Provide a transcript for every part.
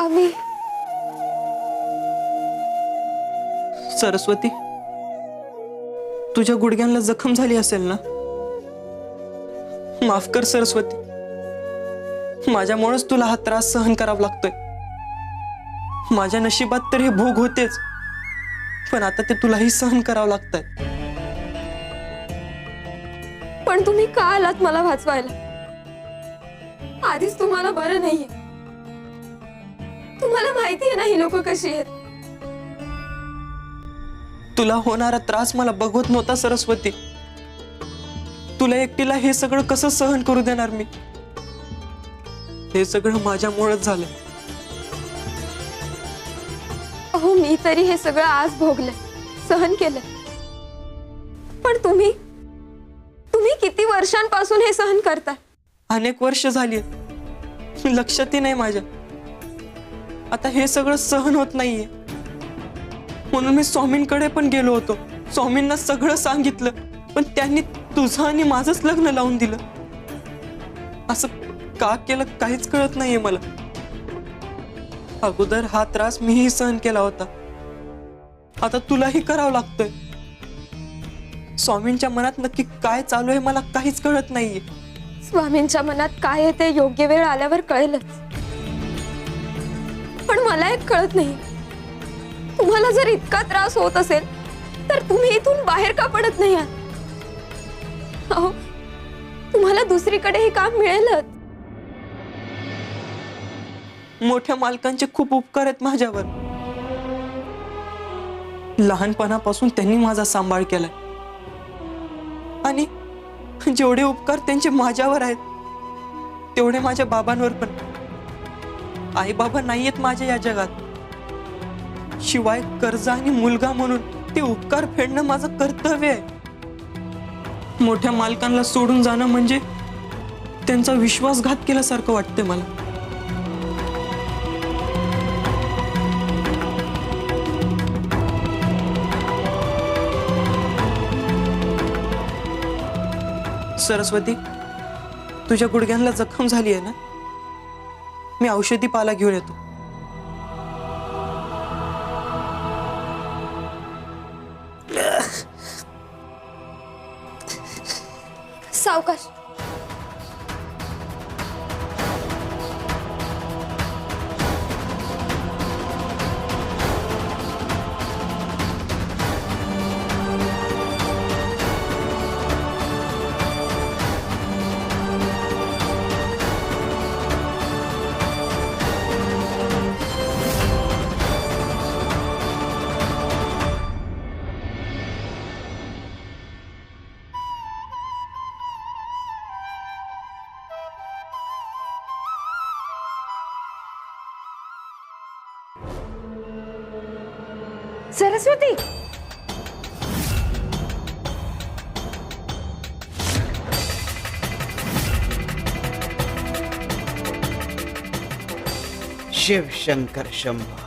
स्वामी, सरस्वती, तुझ्या गुडघ्यांना जखम झाली असेल ना? माफ कर सरस्वती, माझ्यामुळेच तुला हा त्रास सहन करावा लागतोय. माझ्या नशिबात तर हे भोग होतेच, पण आता ते तुलाही सहन करावं लागतंय. पण तुम्ही का आलात मला वाचवायला? आधीच तुम्हाला बरं नाहीये. तुम्हाला माहिती आहे ना ही लोक कशी आहेत. तुला होणारा त्रास मला बघवत नव्हता सरस्वती. तुला एकटीला हे सगळं कसं सहन करू देणार मी? हे सगळं माझ्यामुळेच झालं. अहो, मी तरी हे सगळं आज भोगलंय, सहन केलंय. पण तुम्ही किती वर्षांपासून हे सहन करताय? अनेक वर्ष झाली, लक्षातही नाही माझ्या. आता हे सगळं सहन होत नाहीये, म्हणून मी स्वामींकडे पण गेलो होतो. स्वामींना सगळं सांगितलं, पण त्यांनी तुझं आणि माझंच लग्न लावून दिलं. असं का केलं काहीच कळत नाहीये मला. अगोदर हा त्रास मीही सहन केला होता, आता तुलाही करावं लागतोय. स्वामींच्या मनात नक्की काय चालू आहे मला काहीच कळत नाहीये. स्वामींच्या मनात काय आहे ते योग्य वेळ आल्यावर कळेलच. पण मला एक कळत नाही, तुम्हाला जर इतका त्रास होत असेल तर तुम्ही इथून बाहेर का पडत नाही आहात? अहो, तुम्हाला दुसरीकडे हे काम मिळेलच. मोठ्या मालकांचे खूप उपकार आहेत माझ्यावर. लहानपणापासून त्यांनी माझा सांभाळ केलाय, आणि जेवढे उपकार त्यांचे माझ्यावर आहेत तेवढे माझ्या बाबांवर पण. आई बाबा नाहीयेत माझ्या या जगात, शिवाय कर्ज आणि मुलगा म्हणून ते उपकार फेडणं माझं कर्तव्य आहे. मोठ्या मालकांना सोडून जाणं म्हणजे त्यांचा विश्वासघात केल्यासारखं वाटतंय मला. सरस्वती, तुझ्या गुडघ्यांना जखम झाली आहे ना? मी औषधी पाला घेऊन येतो. सावकाश. सरस्वती, शिव शंकर शंभो.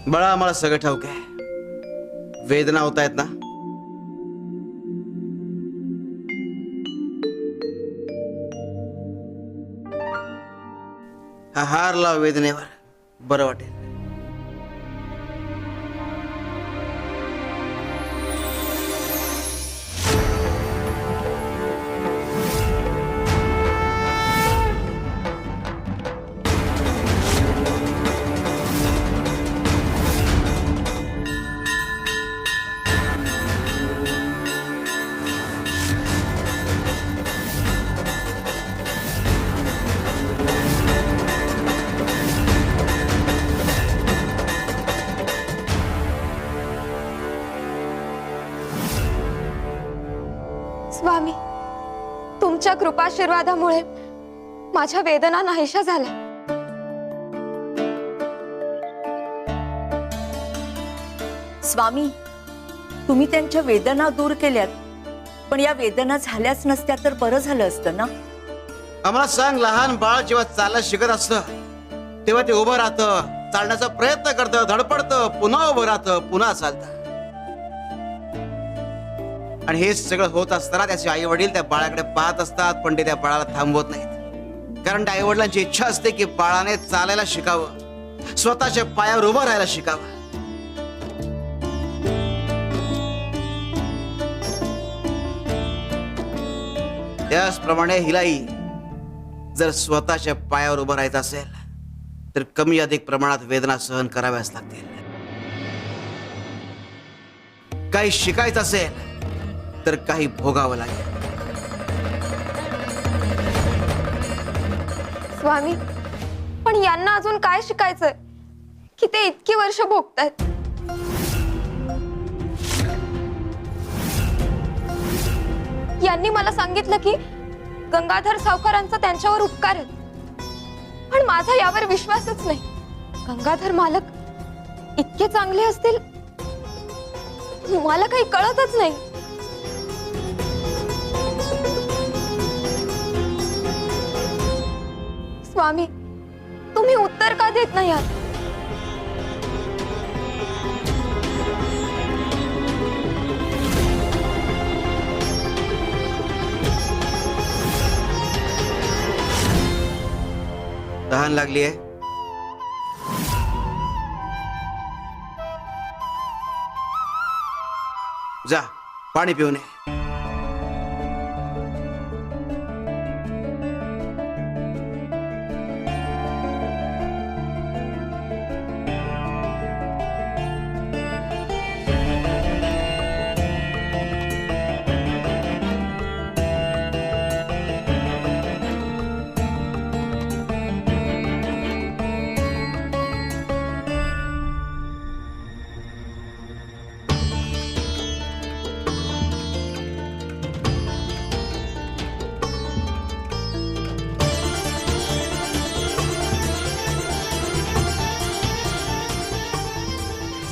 बाळा, आम्हाला सगळं ठाऊक आहे. वेदना होत आहेत ना? हा हार लाव वेदनेवर, बरं वाटेल. स्वामी, तुमच्या कृपाशीर्वादामुळे माझ्या वेदना नाहीशा झाल्या. स्वामी, तुम्ही त्यांच्या वेदना दूर केल्यात, पण या वेदना झाल्याच नसत्या तर बरं झालं असतं ना. आम्हाला सांग, लहान बाळ जेव्हा चालायला शिकत असतं तेव्हा ते उभं राहतं, चालण्याचा प्रयत्न करतं, धडपडतं, पुन्हा उभं राहतं, पुन्हा चालतं. आणि हे सगळं होत असताना त्याचे आई वडील त्या बाळाकडे पाहत असतात, पण ते त्या बाळाला थांबवत नाहीत. कारण त्या आई वडिलांची इच्छा असते की बाळाने चालायला शिकावं, स्वतःच्या पायावर उभं राहायला शिकावं. त्याचप्रमाणे हिलाही जर स्वतःच्या पायावर उभं राहायचं असेल तर कमी अधिक प्रमाणात वेदना सहन कराव्याच लागतील. काही शिकायचं असेल तर काही भोगावं लागेल. स्वामी, पण यांना अजून काय शिकायचंय की ते इतकी वर्ष भोगतायत? यांनी मला सांगितलं की गंगाधर सावकारांचा त्यांच्यावर उपकार आहे, पण माझा यावर विश्वासच नाही. गंगाधर मालक इतके चांगले असतील मला काही कळतच नाही. स्वामी, तुम्ही उत्तर का देत नाही आहात? तहान लागली आहे? जा पाणी पिऊन ये.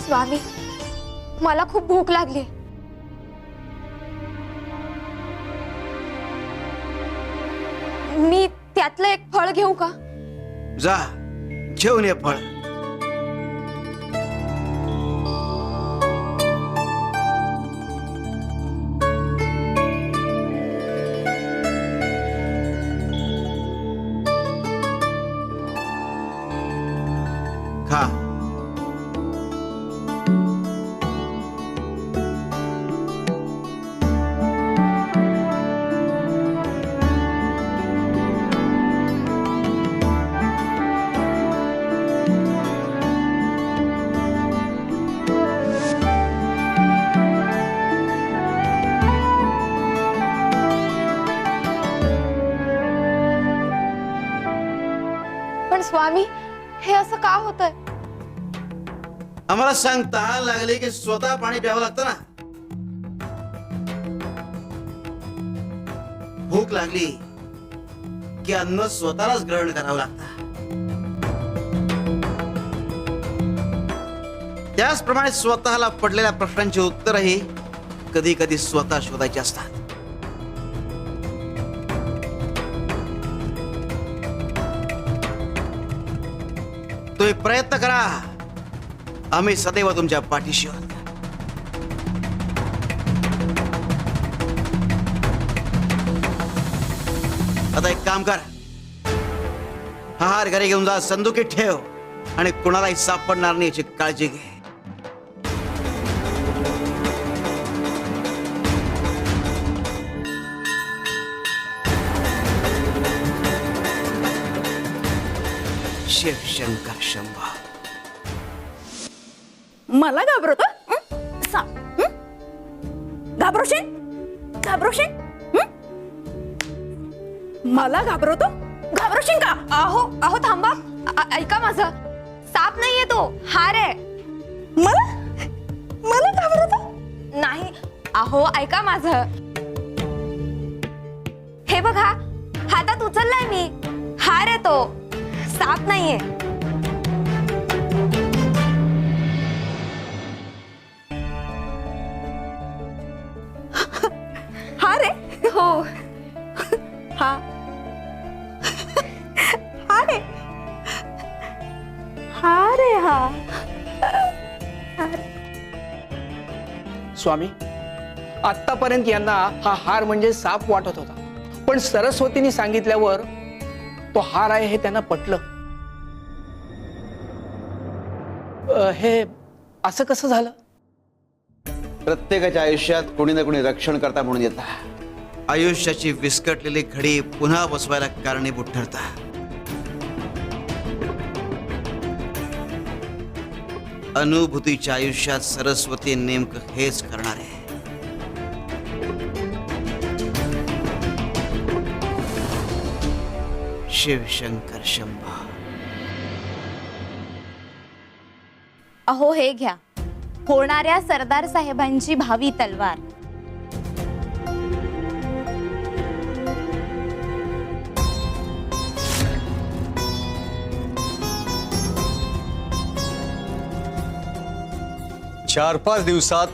स्वामी, मला खूप भूक लागली. मी त्यातलं एक फळ घेऊ का? जा घेऊन ये फळ. खा. पण स्वामी, हे असं का होतंय? आम्हाला सांग, तहान लागली की स्वतः पाणी प्यावं लागतं ना. भूक लागली की अन्न स्वतःलाच ग्रहण करावं लागतं. त्याचप्रमाणे स्वतःला पडलेल्या प्रश्नांची उत्तरही कधी कधी स्वतः शोधायची असतात. तुम्ही प्रयत्न करा, आम्ही सदैव तुमच्या पाठीशी आहोत. आता एक काम कर, हा हार घरी घेऊन जा, संदुकीत ठेव आणि कुणालाही सापडणार नाही याची काळजी घे. शिव शंकर शंभा. मला घाबरतो? घाबरवशील? घाबरवशील? मला घाबरवतो? घाबरवशील का? अहो अहो थांबा, ऐका माझं. साप नाहीये तो, हार आहे. मला मला घाबरवतो? नाही, अहो ऐका माझं. हे बघा, हातात उचललाय मी, हार आहे तो, साप नाहीये. हार आहे हा. स्वामी, आतापर्यंत यांना हा हार म्हणजे साप वाटत होता, पण सरस्वतीने सांगितल्यावर तो हार आहे हे त्यांना पटलं. हे असं कसं झालं? प्रत्येकाच्या आयुष्यात कोणी ना कोणी रक्षण करता म्हणून येतात. आयुष्याची विस्कटलेली घडी पुन्हा बसवायला कारणीभूत ठरतात. अनुभूतीच्या आयुष्यात सरस्वती नेमकं हेच करणार आहे. शिवशंकर शंभो. अहो हे घ्या, होणाऱ्या सरदार साहेबांची भावी तलवार. चार 5 दिवसात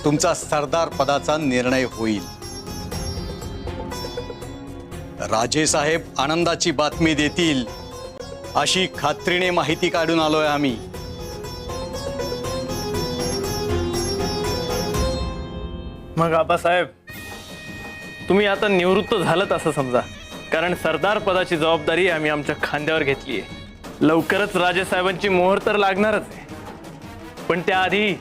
तुमचा सरदार पदाचा निर्णय होईल. राजे साहेब आनंदाची बातमी देतील अशी खात्रीने माहिती काढून आलोय आम्ही. मग आबासाहेब, तुम्ही आता निवृत्त झालत असं समजा, कारण सरदार पदाची जबाबदारी आम्ही आमच्या खांद्यावर घेतली आहे. लवकरच राजेसाहेबांची मोहर तर लागणारच आहे, पण त्याआधी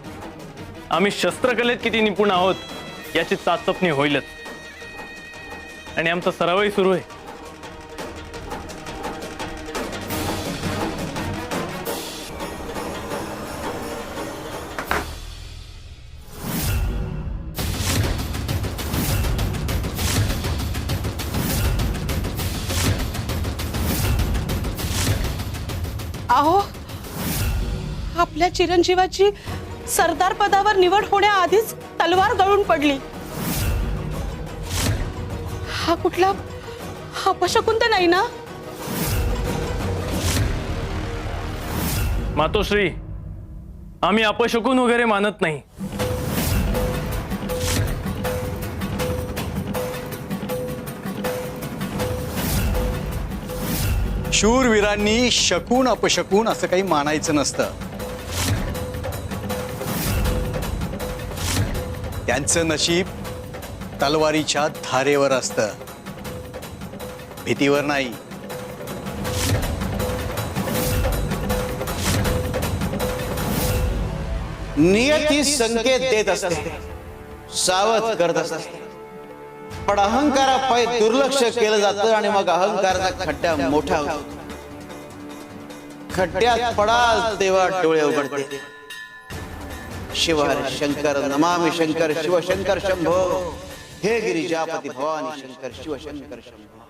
आम्ही शस्त्रकलेत किती निपुण आहोत याची चाचपणी होईलच, आणि आमचा सरावही सुरू आहे. अहो, आपल्या चिरंजीवाची सरदार पदावर निवड होण्याआधीच तलवार गळून पडली. हा कुठला अपशकुन तर नाही ना? मातोश्री, आम्ही अपशकुन वगैरे मानत नाही. शूरवीरांनी शकून अपशकून असं काही मानायचं नसतं. त्यांचं नशीब तलवारीच्या धारेवर असतं, भीतीवर नाही. नियती संकेत देत असते, सावध करत असते, पण अहंकारापायी दुर्लक्ष केलं जातं आणि मग अहंकाराचा खड्डा मोठा होतो. खड्ड्यात पडाल तेव्हा डोळे उघडते. शिव हर शंकर नमामि शंकर शिवशंकर शंभो. हे गिरिजापती भवानी शंकर शिवशंकर शंभो.